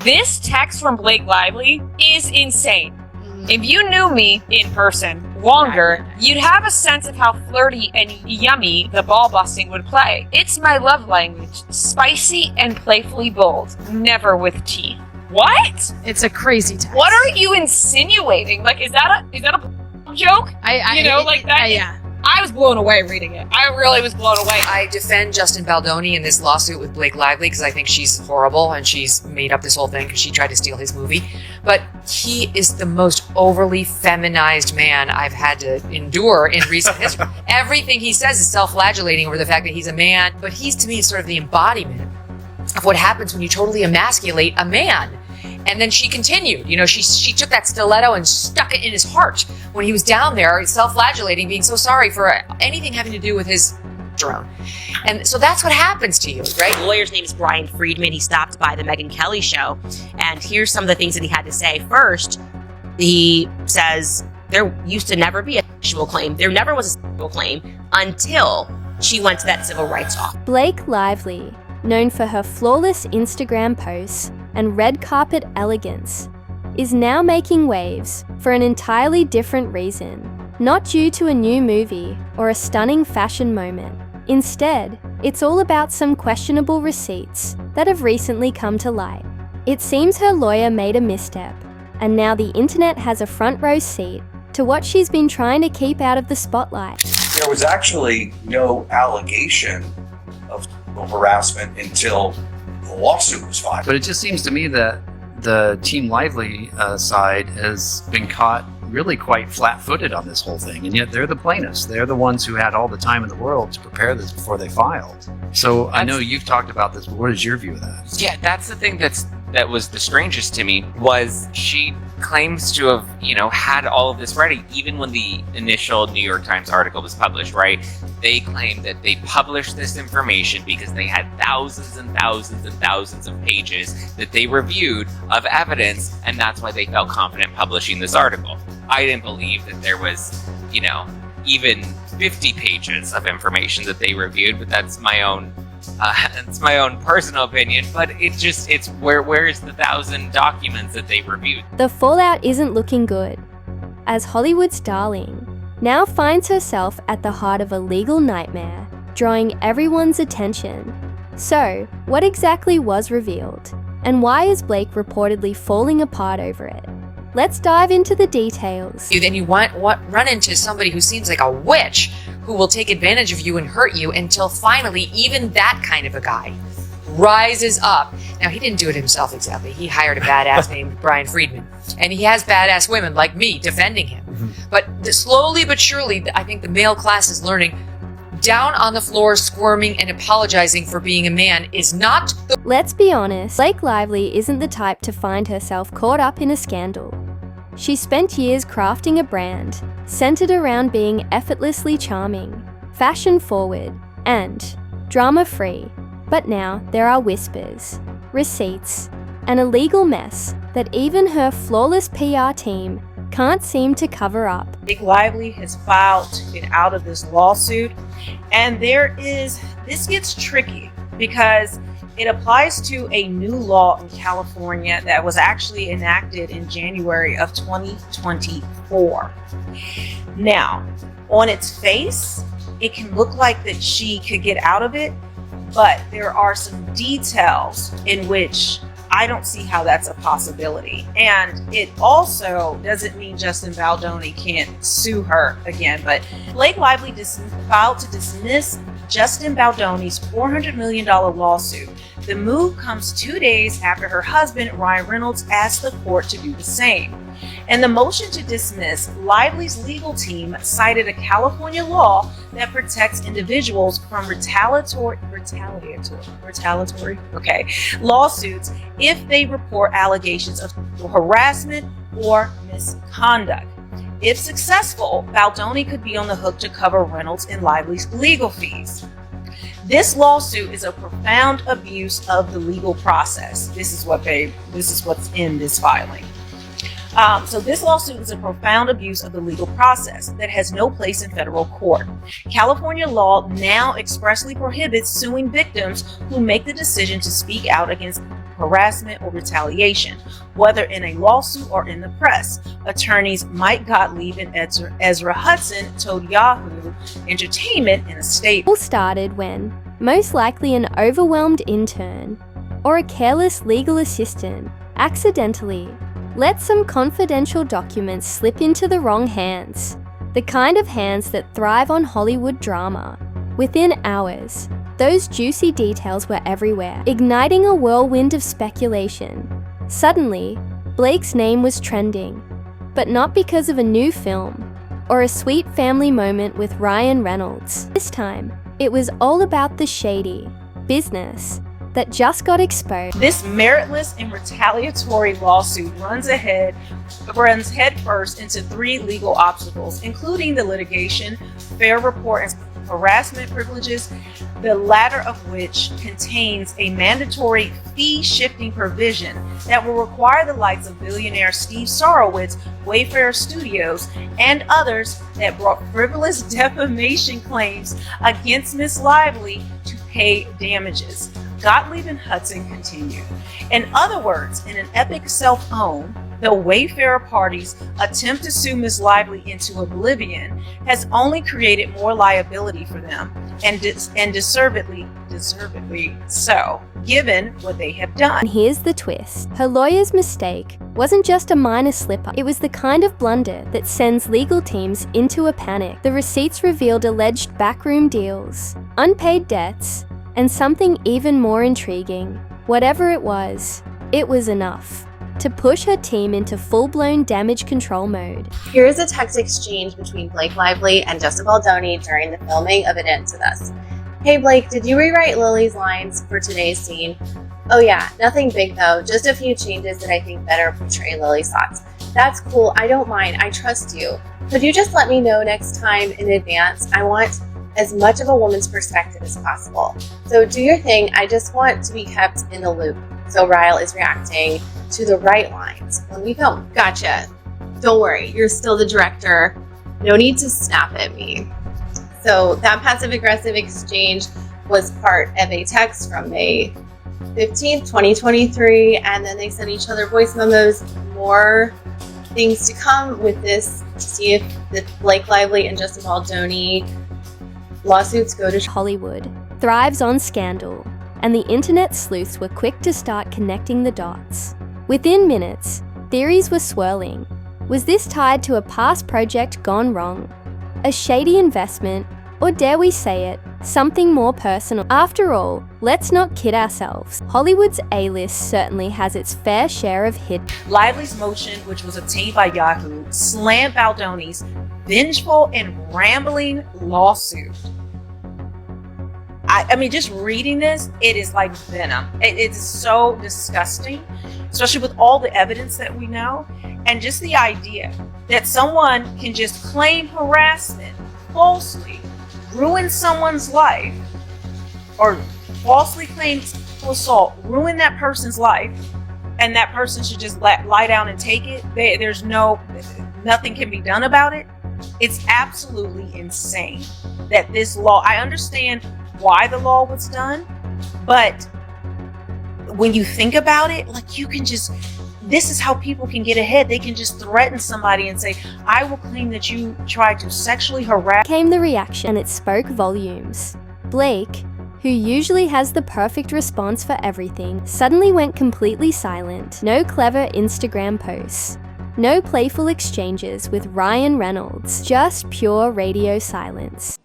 This text from Blake Lively is insane. If you knew me in person longer, you'd have a sense of how flirty and yummy the ball busting would play. It's my love language, spicy and playfully bold, never with teeth. What? It's a crazy text. What are you insinuating? Like, is that a joke? Yeah. I was blown away reading it. I really was blown away. I defend Justin Baldoni in this lawsuit with Blake Lively because I think she's horrible and she's made up this whole thing because she tried to steal his movie. But he is the most overly feminized man I've had to endure in recent history. Everything he says is self-flagellating over the fact that he's a man. But he's, to me, sort of the embodiment of what happens when you totally emasculate a man. And then she continued, she took that stiletto and stuck it in his heart when he was down there, self-flagellating, being so sorry for anything having to do with his drone. And so that's what happens to you, right? The lawyer's name is Brian Friedman. He stopped by the Megyn Kelly show. And here's some of the things that he had to say. First, he says there used to never be a sexual claim. There never was a sexual claim until she went to that civil rights office. Blake Lively, known for her flawless Instagram posts and red carpet elegance, is now making waves for an entirely different reason, not due to a new movie or a stunning fashion moment. Instead, it's all about some questionable receipts that have recently come to light. It seems her lawyer made a misstep, and now the internet has a front row seat to what she's been trying to keep out of the spotlight. There was actually no allegation of harassment until the lawsuit was filed. But it just seems to me that the Team Lively side has been caught really quite flat-footed on this whole thing, and yet they're the plaintiffs. They're the ones who had all the time in the world to prepare this before they filed. So I know you've talked about this, but what is your view of that? Yeah, that's the thing that was the strangest to me, was she claims to have, had all of this ready, even when the initial New York Times article was published, right? They claimed that they published this information because they had thousands and thousands and thousands of pages that they reviewed of evidence, and that's why they felt confident publishing this article. I didn't believe that there was, even 50 pages of information that they reviewed, but that's my own it's my own personal opinion, but it's where's the 1,000 documents that they reviewed? The fallout isn't looking good, as Hollywood's darling now finds herself at the heart of a legal nightmare, drawing everyone's attention. So, what exactly was revealed? And why is Blake reportedly falling apart over it? Let's dive into the details. Then you run into somebody who seems like a witch who will take advantage of you and hurt you until finally even that kind of a guy rises up. Now, he didn't do it himself exactly. He hired a badass named Brian Friedman. And he has badass women like me defending him. But slowly but surely, I think the male class is learning down on the floor, squirming and apologizing for being a man is not the... Let's be honest, Blake Lively isn't the type to find herself caught up in a scandal. She spent years crafting a brand centered around being effortlessly charming, fashion-forward, and drama-free. But now there are whispers, receipts, and a legal mess that even her flawless PR team can't seem to cover up. Blake Lively has filed to get out of this lawsuit, and this gets tricky because it applies to a new law in California that was actually enacted in January of 2024. Now, on its face, it can look like that she could get out of it, but there are some details in which I don't see how that's a possibility. And it also doesn't mean Justin Baldoni can't sue her again, but Blake Lively filed to dismiss Justin Baldoni's $400 million lawsuit. The move comes 2 days after her husband, Ryan Reynolds, asked the court to do the same. In the motion to dismiss, Lively's legal team cited a California law that protects individuals from retaliatory lawsuits if they report allegations of harassment or misconduct. If successful, Baldoni could be on the hook to cover Reynolds and Lively's legal fees. This lawsuit is a profound abuse of the legal process. This is what's in this filing. So this lawsuit is a profound abuse of the legal process that has no place in federal court. California law now expressly prohibits suing victims who make the decision to speak out against harassment or retaliation, whether in a lawsuit or in the press. Attorneys Mike Gottlieb and Ezra Hudson told Yahoo Entertainment in a statement. All started when, most likely, an overwhelmed intern or a careless legal assistant accidentally let some confidential documents slip into the wrong hands. The kind of hands that thrive on Hollywood drama. Within hours, those juicy details were everywhere, igniting a whirlwind of speculation. Suddenly, Blake's name was trending, but not because of a new film or a sweet family moment with Ryan Reynolds. This time, it was all about the shady business that just got exposed. This meritless and retaliatory lawsuit runs headfirst into 3 legal obstacles, including the litigation, fair report, and harassment privileges, the latter of which contains a mandatory fee-shifting provision that will require the likes of billionaire Steve Sarowitz, Wayfair Studios, and others that brought frivolous defamation claims against Ms. Lively to pay damages. Gottlieb and Hudson continued. In other words, in an epic self-own, the Wayfair party's attempt to sue Ms. Lively into oblivion has only created more liability for them, and deservedly so, given what they have done. And here's the twist. Her lawyer's mistake wasn't just a minor slip-up. It was the kind of blunder that sends legal teams into a panic. The receipts revealed alleged backroom deals, unpaid debts, and something even more intriguing. Whatever it was enough to push her team into full-blown damage control mode. Here is a text exchange between Blake Lively and Justin Baldoni during the filming of It Ends With Us. Hey Blake, did you rewrite Lily's lines for today's scene? Oh yeah, nothing big though, just a few changes that I think better portray Lily's thoughts. That's cool, I don't mind, I trust you. Could you just let me know next time in advance? I want as much of a woman's perspective as possible. So do your thing, I just want to be kept in the loop. So Ryle is reacting to the right lines when we film. Gotcha. Don't worry, you're still the director. No need to snap at me. So that passive-aggressive exchange was part of a text from May 15th, 2023, and then they sent each other voice memos. More things to come with this to see if the Blake Lively and Justin Baldoni lawsuits go to Hollywood thrives on scandal, and the internet sleuths were quick to start connecting the dots. Within minutes, theories were swirling. Was this tied to a past project gone wrong? A shady investment? Or dare we say it, something more personal? After all, let's not kid ourselves. Hollywood's A-list certainly has its fair share of hit. Lively's motion, which was obtained by Yahoo, slammed Baldoni's vengeful and rambling lawsuit. I mean, just reading this, it is like venom. It's so disgusting, especially with all the evidence that we know. And just the idea that someone can just claim harassment falsely, ruin someone's life, or falsely claim assault, ruin that person's life, and that person should just lie down and take it. There's nothing can be done about it. It's absolutely insane that this law, I understand why the law was done, but when you think about it, like, you can just, this is how people can get ahead. They can just threaten somebody and say, I will claim that you tried to sexually harass. Came the reaction, and it spoke volumes. Blake, who usually has the perfect response for everything, suddenly went completely silent. No clever Instagram posts. No playful exchanges with Ryan Reynolds. Just pure radio silence.